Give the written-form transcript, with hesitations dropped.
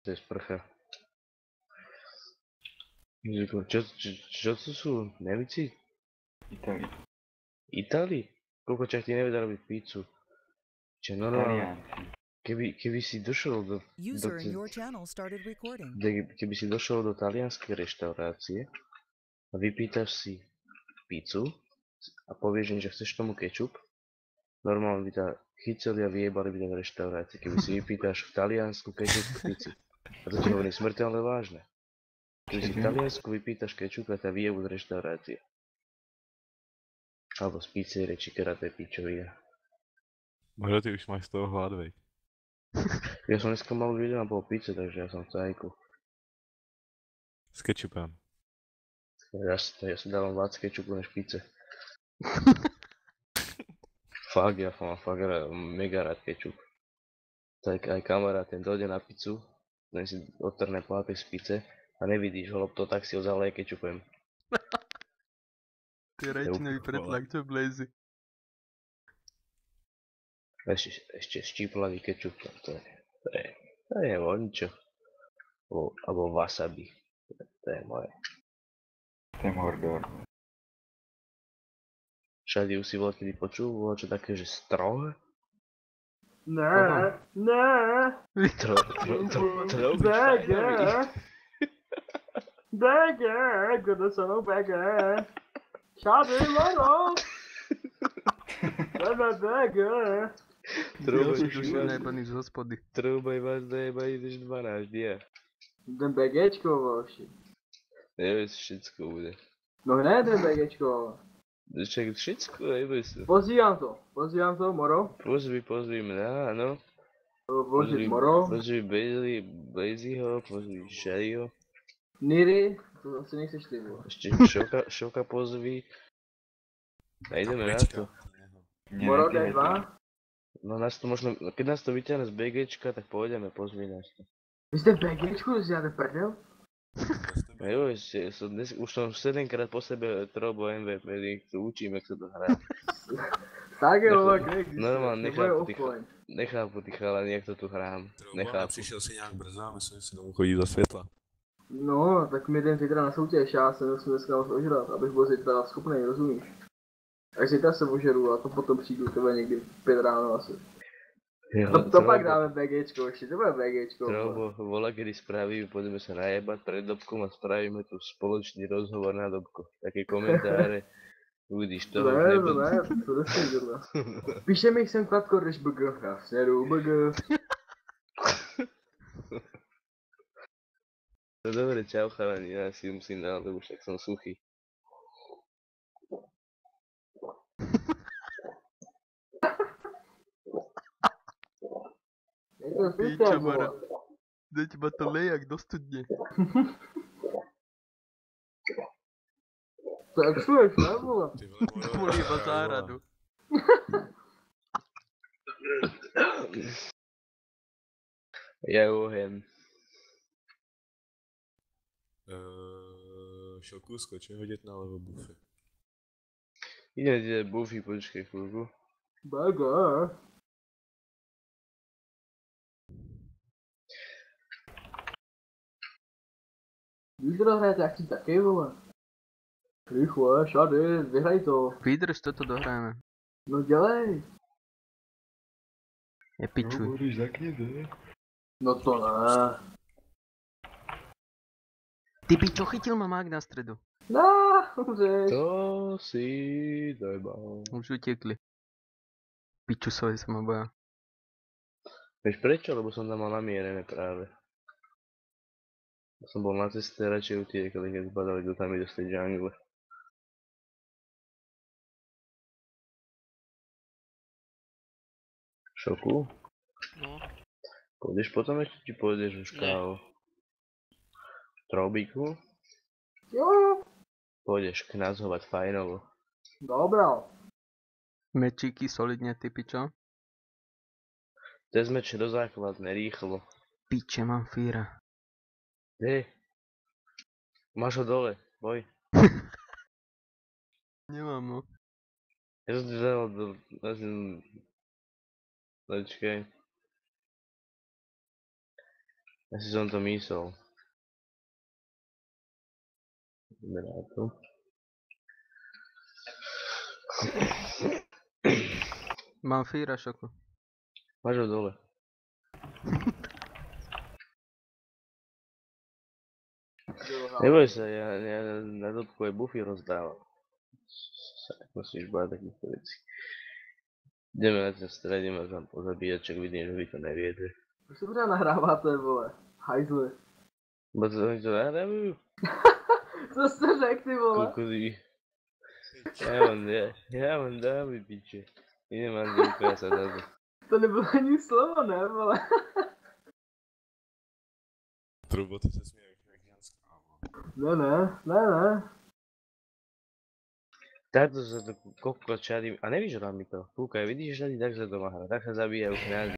To je sprcha. Čo to sú? Nemci? Itali. Itali? Koľko čak ti nevedia robiť pizzu? Čo normálne? Talianci. Keby si došiel do User in your channel started recording. keby si došiel do talianskej reštaurácie a vypýtaš si pizzu a povieš im, že chceš tomu kečup, normálne by ťa chytili a vyjebali by ťa v reštaurácii, keby si vypýtaš v Taliansku kečup v pici. A to ti hovorím smrteľne vážne. Keby si v Taliansku vypýtaš kečup a ťa vyjebu z reštaurácie. Alebo z pizzerie, či kera to je pičovina. Možno ty už máš z toho hlad, veď. Ja som dneska mal 1,5 pizze, takže ja som v cajku. S kečupem. Ja si dávam viac kečupu než pizze. Fakt, ja mám fakt mega rád kečup. Tak aj kamarát, ten dojde na pizzu, ten si odtrhne plátek z pice a nevidíš ho, lebo to tak si ho zaleje kečupem. Ty rečnej pretlak, to blezy. Ešte štíplavý kečup, to je vončo. Alebo wasabi, to je moje. To je mordor. Všade už si bol kedy počul, bolo čo také, že stroh? Ne. Beggar, kdo se mnou beggar. Šády, mano. Beggar. Nejebaný z hospody. Trúbaj vás dojeba, ideš 12 dia. Jdem begečko, voši. Nevieš, všetko bude. No ne, jdem begečko. Čak všetko, neboj sa. Pozývám to, Moro. Pozví mňa, áno. Pozví Moro. Pozví Blazyho, pozví Sherryho. Niri, to asi nechceš ty, vole. Ešte Šoka pozví. Nejdeme na to. Moro, D2. No nás to možno, keď nás to vyťahne z BGčka, tak pôjdeme, pozví nás to. Vy jste BGčku, zjáte prdel? Jo, už som 7-krát po sebe Trobo MVP, to učím, jak sa to hrá. Tak je, vole, neexistuje. Normálne, nechápu tí chalani, jak to tu hrám. Nechápu. Přišel si nějak brzo a myslím, že si domů chodí za světla. No, tak my jdem zítra na soutěž, já se musím dneska moc ožrat, abych byl zítra schopný, rozumíš? Až zítra se ožeru a to potom přijdu tebe někdy v 5 ráno asi. Jo, to pak dáme BGčko ještě, to bude BGčko. Trobo, vola kedy spravíme, pôjdeme sa najebať pred dobkom a spravíme tu spoločný rozhovor na dobko. Také komentáre, uvidíš to. Ne, to nesmí zrovna. Píše mi sem kladko, když BG, já snědu BG. No dobre, čau chalani, ja si musím dať, lebo však som suchý. Píčo, Moro. Teď ma to leje jak do studně. To jak šuješ, ne, vole? To volí iba záhradu. Ja ohem. Šoku, skočím hodit na levo bufy. Idem Buffy, počkej chvíľku. BG. Víš, kdo hrajete, jak si taky, vole? Rychle, šady, vyhraj to. Vydrž, toto dohráme. No dělej. Nepičuj. Budeš zakněte. No to ne. Ty pičo, chytil ma mák na stredu. No, umřeš. To si dojebal. Už utekli. Pičusovi sa ma boja. Vieš prečo? Lebo som tam mal namierené práve. Ja som bol na ceste, radšej utiekali, keď zbadali, kto tam ide z tej jungle. Šoku? No. Pôjdeš potom ešte, či pôjdeš už kávo? Trobíku? Jo. Pôjdeš knazhovať fajnovo. Dobrá. Mečíky solidne, ty pičo. Tezmeč do základne, rýchlo. Piče, mám fíra. Hej. Máš ho dole, boj. Nemám, no. Ja som ti dal do... Počkej. Ja si som to myslel. Ideme na to. Mám fíra šoku. Máš ho dole. Neboj sa, ja na dotku aj buffy rozdávam. Musíš báť takýchto vecí. Ideme na ten stred, ideme tam pozabíjať, čak vidím, že vy to neviete. Proč se pořád nahráváte, vole? Hajzle. Bo to oni to nahrávajú? Co jste řekl, ty vole? Kukudy. Ja mám dámy, piče. Idem Andrejko, ja sa dáme. To nebylo ani slovo, ne, vole? Roboty se smějí jak ženská. Ne. Takto sa to kokko čadím. A nevyžrám mi to. Kúkaj, vidíš, že tady tak sa to má hrať. Tak sa zabíjajú kňazi.